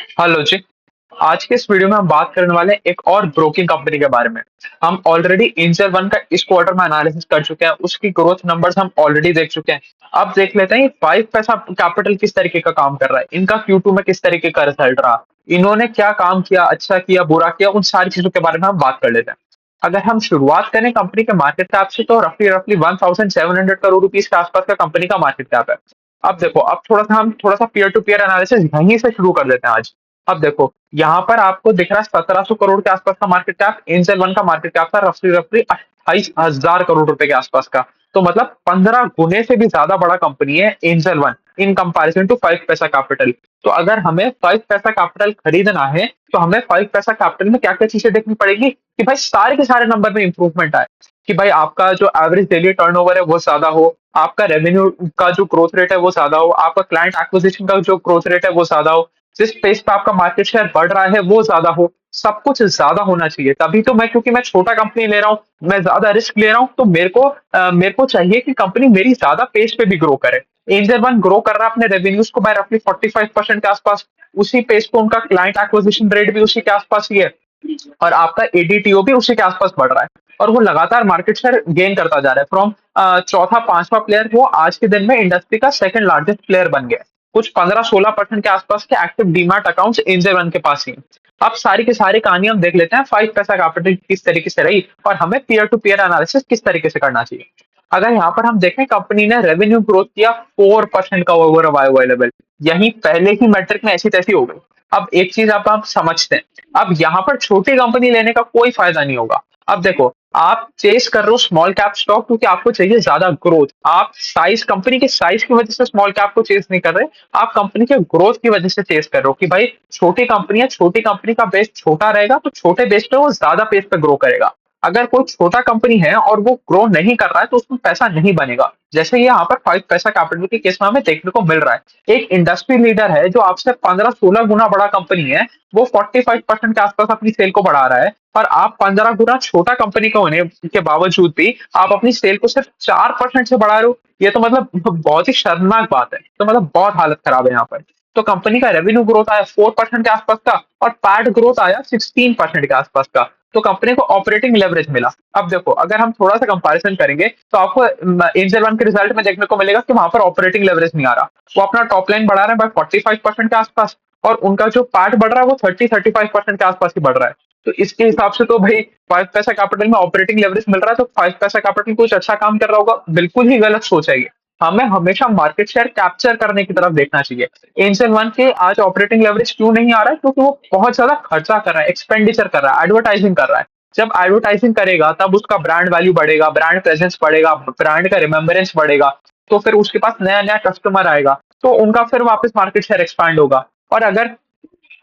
Hello जी। आज के इस वीडियो में हम बात करने वाले हैं एक और ब्रोकिंग कंपनी के बारे में। हम ऑलरेडी एंजल वन का इस क्वार्टर में एनालिसिस कर चुके हैं, उसकी ग्रोथ नंबर्स हम ऑलरेडी देख चुके हैं। अब देख लेते हैं फाइव पैसा कैपिटल किस तरीके का काम कर रहा है, इनका Q2 में किस तरीके का रिजल्ट रहा, इन्होंने क्या काम किया, अच्छा किया बुरा किया, उन सारी चीजों के बारे में हम बात कर लेते हैं। अगर हम शुरुआत करें कंपनी के मार्केट कैप से, तो रफली रफली 1700 करोड़ रुपीज के आसपास का कंपनी का मार्केट कैप है। अब देखो, अब थोड़ा सा पीयर टू पीयर एनालिसिस यहीं से शुरू कर देते हैं आज। अब देखो, यहाँ पर आपको दिख रहा है 1700 करोड़ के आसपास का मार्केट कैप, एंजल वन का मार्केट कैप था रफली रफली 28,000 करोड़ रुपए के आसपास का। तो मतलब 15 गुने से भी ज्यादा बड़ा कंपनी है Angel One in comparison to Five Paisa Capital. तो अगर हमें फाइव पैसा कैपिटल खरीदना है, तो हमें फाइव पैसा कैपिटल में क्या क्या चीजें देखनी पड़ेगी कि भाई सारे के सारे नंबर में इंप्रूवमेंट आए, कि भाई आपका जो एवरेज डेली टर्नओवर है वो ज्यादा हो, आपका रेवेन्यू का जो ग्रोथ रेट है वो ज्यादा हो, आपका क्लाइंट एक्विजिशन का जो ग्रोथ रेट है वो ज्यादा हो, जिस पेस पे आपका मार्केट शेयर बढ़ रहा है वो ज्यादा हो, सब कुछ ज्यादा होना चाहिए। तभी तो मैं, क्योंकि मैं छोटा कंपनी ले रहा हूँ, मैं ज्यादा रिस्क ले रहा हूँ, तो मेरे को चाहिए कि कंपनी मेरी ज्यादा पेस पे भी ग्रो करे। एंजल वन ग्रो कर रहा है अपने रेवेन्यूज को बाय रफली 45% के आसपास, उसी पेस पे उनका क्लाइंट एक्विजिशन रेट भी उसी के आसपास ही है, और आपका एडीटीओ भी उसी के आसपास बढ़ रहा है। और वो लगातार मार्केट शेयर गेन करता जा रहा है, फ्रॉम चौथा पांचवा प्लेयर वो आज के दिन में इंडस्ट्री का सेकंड लार्जेस्ट प्लेयर बन गया है। कुछ 15-16% के आसपास के active demat accounts angel one के पास ही हैं। अब सारी की सारी कहानी हम देख लेते हैं फाइव पैसा कैपिटल किस तरीके से रही, और हमें पीयर टू पीयर एनालिसिस किस तरीके से करना चाहिए। अगर यहाँ पर हम देखें, कंपनी ने रेवेन्यू ग्रोथ किया 4% का ओवर वाई लेवल, यही पहले ही मैट्रिक में ऐसी तैसी हो गई। अब एक चीज आप समझते हैं, अब यहाँ पर छोटी कंपनी लेने का कोई फायदा नहीं होगा। अब देखो, आप चेस कर रहे हो स्मॉल कैप स्टॉक क्योंकि आपको चाहिए ज्यादा ग्रोथ, आप साइज, कंपनी के साइज की वजह से स्मॉल कैप को चेस नहीं कर रहे, आप कंपनी के ग्रोथ की वजह से चेस कर रहे हो कि भाई छोटी कंपनी है, छोटी कंपनी का बेस छोटा रहेगा तो छोटे बेस पे वो ज्यादा पेस पे ग्रो करेगा। अगर कोई छोटा कंपनी है और वो ग्रो नहीं कर रहा है तो उसमें पैसा नहीं बनेगा, जैसे ये यहाँ पर फाइव पैसा कैपिटल के केस में हमें देखने को मिल रहा है। एक इंडस्ट्री लीडर है जो आपसे 15-16 गुना बड़ा कंपनी है, वो 45% के आसपास अपनी सेल को बढ़ा रहा है, और आप 15 गुना छोटा कंपनी का होने के बावजूद भी आप अपनी सेल को सिर्फ 4% से बढ़ा रहे हो। ये तो मतलब बहुत ही शर्मनाक बात है, तो मतलब बहुत हालत खराब है यहाँ पर। तो कंपनी का रेवेन्यू ग्रोथ आया 4% के आसपास का, और पैट ग्रोथ आया 16% के आसपास का। तो कंपनी को ऑपरेटिंग लेवरेज मिला। अब देखो, अगर हम थोड़ा सा कंपैरिजन करेंगे तो आपको एंजल वन के रिजल्ट में देखने को मिलेगा कि वहां पर ऑपरेटिंग लेवरेज नहीं आ रहा। वो अपना टॉप लाइन बढ़ा रहे हैं बाय 45% के आसपास, और उनका जो पार्ट बढ़ रहा है वो 30-35% के आसपास ही बढ़ रहा है। तो इसके हिसाब से तो भाई फाइव पैसा कैपिटल में ऑपरेटिंग लेवरेज मिल रहा है, तो फाइव पैसा कैपिटल कुछ अच्छा काम कर रहा होगा, बिल्कुल ही गलत सोच है ये। हमें हमेशा मार्केट शेयर कैप्चर करने की तरफ देखना चाहिए। एंजल वन के आज ऑपरेटिंग लेवरेज क्यों नहीं आ रहा है, क्योंकि वो बहुत ज्यादा खर्चा कर रहा है, एक्सपेंडिचर कर रहा है, एडवर्टाइजिंग कर रहा है। जब एडवर्टाइजिंग करेगा तब उसका ब्रांड वैल्यू बढ़ेगा, ब्रांड प्रेजेंस बढ़ेगा, ब्रांड का रिमेम्बरेंस बढ़ेगा, तो फिर उसके पास नया नया कस्टमर आएगा, तो उनका फिर वापस मार्केट शेयर एक्सपांड होगा। और अगर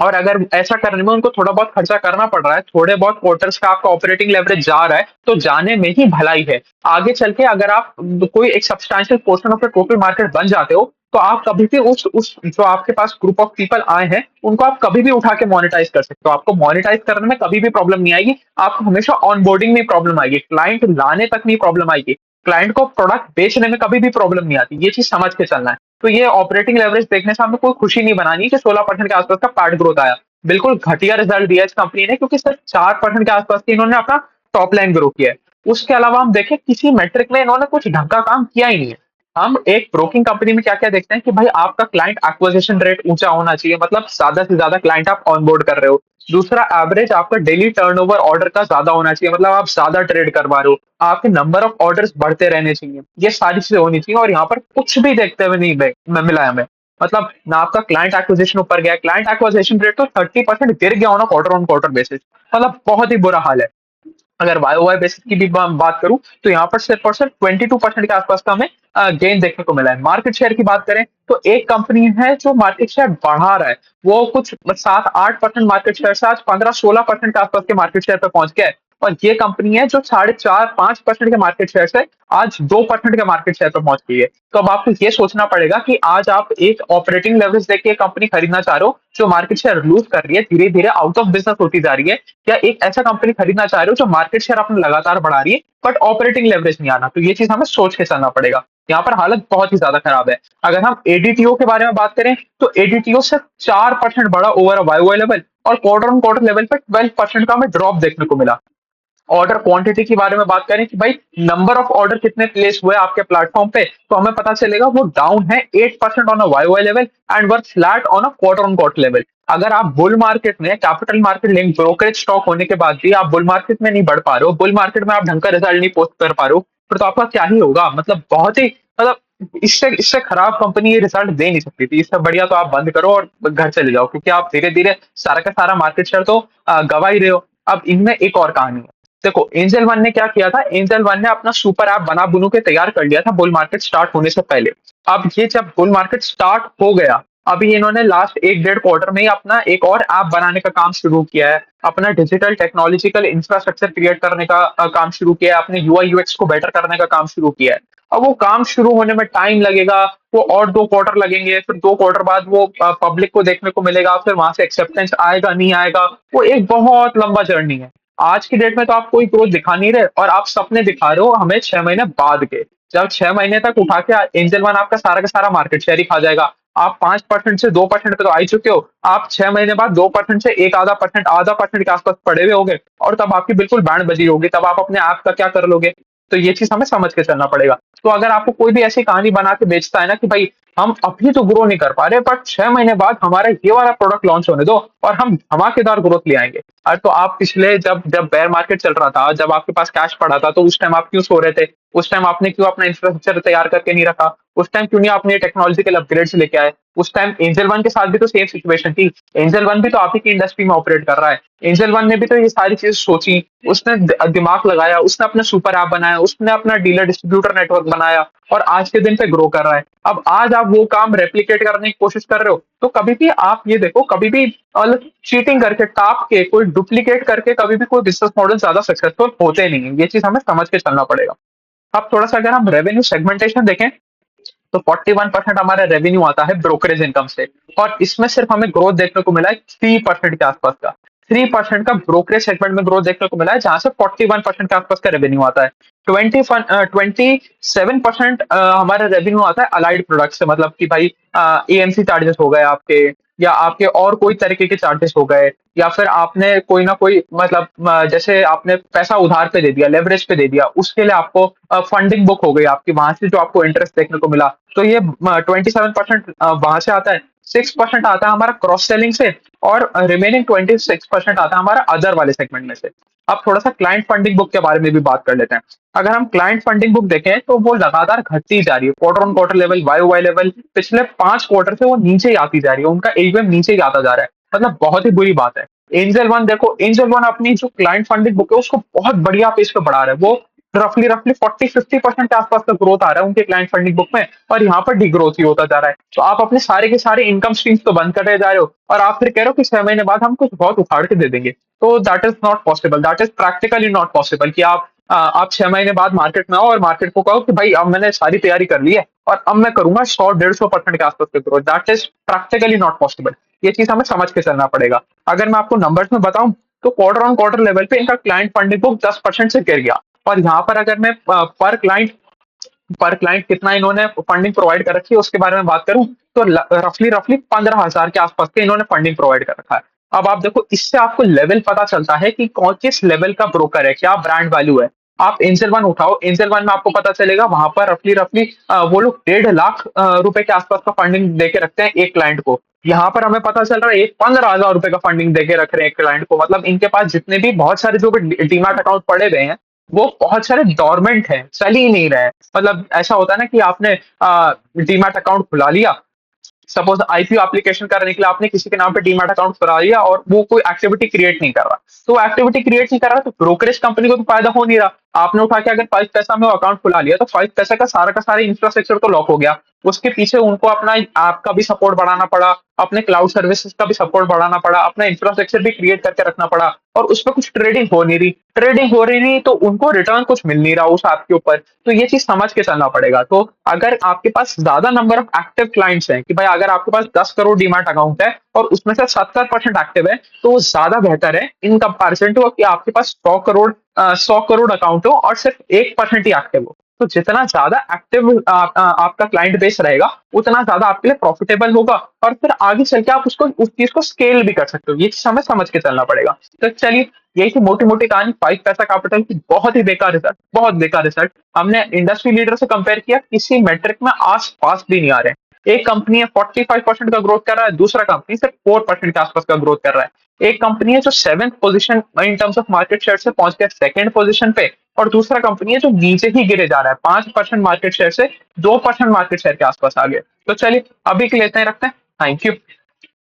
और अगर ऐसा करने में उनको थोड़ा बहुत खर्चा करना पड़ रहा है, थोड़े बहुत क्वार्टर्स का आपका ऑपरेटिंग लेवरेज जा रहा है, तो जाने में ही भलाई है। आगे चल के अगर आप कोई एक substantial portion of the total market बन जाते हो, तो आप कभी भी उस जो आपके पास ग्रुप ऑफ पीपल आए हैं उनको आप कभी भी उठा के मोनेटाइज कर सकते हो, आपको मोनेटाइज करने में कभी भी प्रॉब्लम नहीं आएगी। आपको हमेशा ऑनबोर्डिंग में प्रॉब्लम आएगी, क्लाइंट लाने तक नहीं प्रॉब्लम आएगी, क्लाइंट को प्रोडक्ट बेचने में कभी भी प्रॉब्लम नहीं आती, ये चीज समझ के चलना है। तो ये ऑपरेटिंग लेवरेज देखने से हमें कोई खुशी नहीं बनानी कि 16% के आसपास का पैट ग्रोथ आया। बिल्कुल घटिया रिजल्ट दिया इस कंपनी ने, क्योंकि सिर्फ 4% के आसपास की इन्होंने अपना टॉप लाइन ग्रो किया है। उसके अलावा हम देखें, किसी मेट्रिक में इन्होंने कुछ ढंग का काम किया ही नहीं है। हम एक ब्रोकिंग कंपनी में क्या क्या देखते हैं कि भाई आपका क्लाइंट एक्विजिशन रेट ऊंचा होना चाहिए, मतलब ज्यादा से ज्यादा क्लाइंट आप ऑनबोर्ड कर रहे हो। दूसरा, एवरेज आपका डेली टर्नओवर ऑर्डर का ज्यादा होना चाहिए, मतलब आप ज्यादा ट्रेड करवा रहे हो, आपके नंबर ऑफ ऑर्डर्स बढ़ते रहने चाहिए, ये सारी चीजें होनी चाहिए। और यहाँ पर कुछ भी देखते हुए नहीं मिला है हमें। मतलब ना आपका क्लाइंट एक्विजिशन ऊपर गया, क्लाइंट एक्विजिशन रेट तो 30% गिर गया on quarter on quarter basis, मतलब बहुत ही बुरा हाल है। अगर वाई वाई बेसिस की भी बात करूं, तो यहाँ पर सिर्फ और सिर्फ 22% के आसपास का हमें गेन देखने को मिला है। मार्केट शेयर की बात करें, तो एक कंपनी है जो मार्केट शेयर बढ़ा रहा है, वो कुछ 7-8% मार्केट शेयर से आज 15-16% के आसपास के मार्केट शेयर पे पहुंच गया है। और ये कंपनी है जो 4.5-5% के मार्केट शेयर से आज 2% के मार्केट शेयर पे पहुंच गई है। तो अब आपको ये सोचना पड़ेगा कि आज आप एक ऑपरेटिंग लेवरेज देके कंपनी खरीदना चाह रहे हो जो मार्केट शेयर लूज कर रही है, धीरे धीरे आउट ऑफ बिजनेस होती जा रही है, या एक ऐसा कंपनी खरीदना चाह रहे हो जो मार्केट शेयर अपना लगातार बढ़ा रही है बट ऑपरेटिंग लेवरेज नहीं आना। तो ये चीज हमें सोच के चलना पड़ेगा। यहाँ पर हालत बहुत ही ज्यादा खराब है। अगर हम एडीटीओ के बारे में बात करें तो एडीटीओ सिर्फ 4% बढ़ा ओवर वाई लेवल, और क्वार्टर ऑन क्वार्टर लेवल पर 12% का हमें ड्रॉप देखने को मिला। ऑर्डर क्वांटिटी के बारे में बात करें कि भाई नंबर ऑफ ऑर्डर कितने प्लेस हुए आपके प्लेटफॉर्म पे, तो हमें पता चलेगा वो डाउन है 8% on a Y level and were flat on a quarter on quarter level. अगर आप बुल मार्केट में capital market link brokerage stock होने के बाद भी आप बुल मार्केट में नहीं बढ़ पा रहे हो, बुल मार्केट में आप ढंग का रिजल्ट नहीं पोस्ट कर पा रहे हो, फिर तो आपका क्या ही होगा। मतलब बहुत ही, मतलब इससे इससे खराब कंपनी ये रिजल्ट दे नहीं सकती थी। इससे बढ़िया तो आप बंद करो और घर चले जाओ, क्योंकि आप धीरे धीरे सारा का सारा मार्केट शेयर तो गवा ही रहे हो। अब इनमें एक और कहानी है। देखो एंजल वन ने क्या किया था, एंजल वन ने अपना सुपर ऐप बना बुनू के तैयार कर लिया था बुल मार्केट स्टार्ट होने से पहले। अब ये जब बुल मार्केट स्टार्ट हो गया, अभी इन्होंने लास्ट एक डेढ़ क्वार्टर में ही अपना एक और ऐप बनाने का काम शुरू किया है, अपना डिजिटल टेक्नोलॉजिकल इंफ्रास्ट्रक्चर क्रिएट करने का काम शुरू किया है, अपने यूआई यूएक्स को बेटर करने का काम शुरू किया है। अब वो काम शुरू होने में टाइम लगेगा, वो और 2 क्वार्टर लगेंगे, फिर 2 क्वार्टर बाद वो पब्लिक को देखने को मिलेगा, फिर वहां से एक्सेप्टेंस आएगा नहीं आएगा, वो एक बहुत लंबा जर्नी है। आज की डेट में तो आप कोई ग्रोथ दिखा नहीं रहे, और आप सपने दिखा रहे हो हमें 6 महीने बाद के। जब 6 महीने तक उठा के एंजल वन आपका सारा का सारा मार्केट शेयर ही खा जाएगा। आप 5% से 2% पे तो आ ही चुके हो, आप 6 महीने बाद 2% से एक आधा परसेंट के आसपास पड़े हुए होगे, और तब आपकी बिल्कुल बैंड बजी होगी, तब आप अपने आप का क्या कर लोगे। तो ये चीज हमें समझ के चलना पड़ेगा। तो अगर आपको कोई भी ऐसी कहानी बना के बेचता है ना कि भाई हम अभी तो ग्रो नहीं कर पा रहे, बट 6 महीने बाद हमारा ये वाला प्रोडक्ट लॉन्च होने दो और हम धमाकेदार ग्रोथ ले आएंगे। अरे तो आप पिछले जब जब बेयर मार्केट चल रहा था, जब आपके पास कैश पड़ा था, तो उस टाइम आप क्यों सो रहे थे? उस टाइम आपने क्यों अपना इंफ्रास्ट्रक्चर तैयार करके नहीं रखा? उस टाइम क्यों नहीं आपने टेक्नोलॉजिकल अपग्रेड्स लेके आए? उस टाइम एंजल वन के साथ भी तो सेम सिचुएशन थी। एंजल वन भी तो आप ही की इंडस्ट्री में ऑपरेट कर रहा है। एंजल वन ने भी तो ये सारी चीजें सोची, उसने दिमाग लगाया, उसने अपना सुपर ऐप बनाया, उसने अपना डीलर डिस्ट्रीब्यूटर नेटवर्क बनाया, और आज के दिन पे ग्रो कर रहा है। अब आज आप वो काम रेप्लिकेट करने की कोशिश कर रहे हो, तो कभी भी आप ये देखो, कभी भी मतलब चीटिंग करके, टाप के, कोई डुप्लीकेट करके कभी भी कोई बिजनेस मॉडल ज्यादा सक्सेसफुल होते नहीं है। ये चीज हमें समझ के चलना पड़ेगा। अब थोड़ा सा अगर हम रेवेन्यू सेगमेंटेशन देखें, तो 41% हमारा रेवेन्यू आता है ब्रोकरेज इनकम से, और इसमें सिर्फ हमें ग्रोथ देखने को मिला है 3% के आसपास का। 3% का ब्रोकरेज सेगमेंट में ग्रोथ देखने को मिला है, जहां से 41% के आसपास का रेवेन्यू आता है। 27% हमारा रेवेन्यू आता है अलाइड प्रोडक्ट से, मतलब कि भाई एएमसी चार्जेस हो गए आपके, या आपके और कोई तरीके के चार्जेस हो गए, या फिर आपने कोई ना कोई मतलब जैसे आपने पैसा उधार पे दे दिया, लेवरेज पे दे दिया, उसके लिए आपको फंडिंग बुक हो गई आपकी, वहां से जो आपको इंटरेस्ट देखने को मिला, तो ये 27% वहां से आता है। 6% आता है हमारा क्रॉस सेलिंग से, और रिमेनिंग 26% आता है हमारा अदर वाले सेगमेंट में से। अब थोड़ा सा क्लाइंट फंडिंग बुक के बारे में भी बात कर लेते हैं। अगर हम क्लाइंट फंडिंग बुक देखें तो वो लगातार घटती जा रही है, quarter on quarter level, Y level, पिछले 5 क्वार्टर से वो नीचे ही आती जा रही है, उनका एयूएम नीचे ही आता जा रहा है। मतलब बहुत ही बुरी बात है। एंजल वन देखो, एंजल वन अपनी जो क्लाइंट फंडिंग बुक है उसको बहुत बढ़िया पेज पे बढ़ा रहा है। वो रफली रफली 40-50% के आसपास का ग्रोथ आ रहा है उनके क्लाइंट फंडिंग बुक में, और यहाँ पर डिग्रोथ ही होता जा रहा है। तो आप अपने सारे के सारे इनकम स्ट्रीम्स तो बंद करते जा रहे हो, और आप फिर कह रहे हो कि 6 महीने बाद हम कुछ बहुत उखाड़ के दे देंगे। तो that is not possible, that is practically not possible कि आप 6 महीने बाद मार्केट में आओ और मार्केट को कहो कि भाई अब मैंने सारी तैयारी कर ली है और अब मैं करूंगा 100-150% के आसपास का growth. That is practically not possible. ये चीज हमें समझ के चलना पड़ेगा। अगर मैं आपको नंबर्स में बताऊं, तो क्वार्टर ऑन क्वार्टर लेवल पे इनका क्लाइंट फंडिंग बुक 10% से गिर गया, और यहाँ पर अगर मैं पर क्लाइंट कितना इन्होंने फंडिंग प्रोवाइड कर रखी है उसके बारे में बात करूं, तो रफली रफली 15,000 के आसपास के इन्होंने फंडिंग प्रोवाइड कर रखा है। अब आप देखो, इससे आपको लेवल पता चलता है कि कौन किस लेवल का ब्रोकर है, क्या ब्रांड वैल्यू है। आप एंजल वन उठाओ, एंजल वन में आपको पता चलेगा वहां पर रफली रफली वो लोग 1.5 लाख रुपए के आसपास का फंडिंग देके रखते हैं एक क्लाइंट को। यहाँ पर हमें पता चल रहा है एक 15,000 रुपए का फंडिंग देके रख रहे हैं एक क्लाइंट को। मतलब इनके पास जितने भी बहुत सारे जो भी डीमैट अकाउंट पड़े हुए हैं, वो बहुत सारे डॉर्मेंट हैं, चल ही नहीं रहे हैं। मतलब ऐसा होता है ना कि आपने डीमैट अकाउंट खुला लिया, सपोज आईपीओ एप्लीकेशन करने के लिए आपने किसी के नाम पे डीमैट अकाउंट करा लिया, और वो कोई एक्टिविटी क्रिएट नहीं कर रहा, तो एक्टिविटी क्रिएट नहीं कर रहा, तो ब्रोकरेज कंपनी को तो फायदा हो नहीं रहा। आपने उठा के अगर 5 पैसा में अकाउंट खुला लिया, तो 5 पैसा का सारा इंफ्रास्ट्रक्चर तो लॉक हो गया। उसके पीछे उनको अपना ऐप का भी सपोर्ट बढ़ाना पड़ा, अपने क्लाउड सर्विसेज का भी सपोर्ट बढ़ाना पड़ा, अपना इंफ्रास्ट्रक्चर भी क्रिएट करके रखना पड़ा, और उसमें कुछ ट्रेडिंग हो नहीं रही। ट्रेडिंग हो रही नहीं तो उनको रिटर्न कुछ मिल नहीं रहा उस ऐप के ऊपर। तो ये चीज समझ के चलना पड़ेगा। तो अगर आपके पास ज्यादा नंबर ऑफ एक्टिव क्लाइंट्स हैं, कि भाई अगर आपके पास 10 करोड़ डीमैट अकाउंट है और उसमें से 70% एक्टिव है, तो वो ज्यादा बेहतर है इन कंपैरिजन टू कि आपके पास 100 करोड़ अकाउंट हो और सिर्फ 1% ही एक्टिव हो। तो जितना ज़्यादा एक्टिव आपका क्लाइंट बेस रहेगा, उतना ज़्यादा आपके लिए प्रॉफिटेबल होगा और फिर आगे चल के आप उसको उस चीज़ को स्केल भी कर सकते हो। ये चीज़ हमें समझ के चलना पड़ेगा। तो चलिए, यही थी मोटी-मोटी कहानी 5 पैसा कैपिटल की। बहुत ही बेकार रिज़ल्ट, बहुत बेकार रिज़ल्ट। हमने इंडस्ट्री लीडर से कंपेयर किया, किसी मेट्रिक में आस-पास भी नहीं आ रहे हैं। एक कंपनी है 45% का ग्रोथ कर रहा है, दूसरा कंपनी सिर्फ 4% के आसपास का ग्रोथ कर रहा है। एक कंपनी है जो 7th position in terms of market share से पहुँच गया 2nd पोज़ीशन पे, और दूसरा कंपनी है जो नीचे ही गिरे जा रहा है, 5% मार्केट शेयर से 2% मार्केट शेयर के आसपास आ गए। तो चलिए, अभी के लिए इतना ही रखते हैं। Thank you.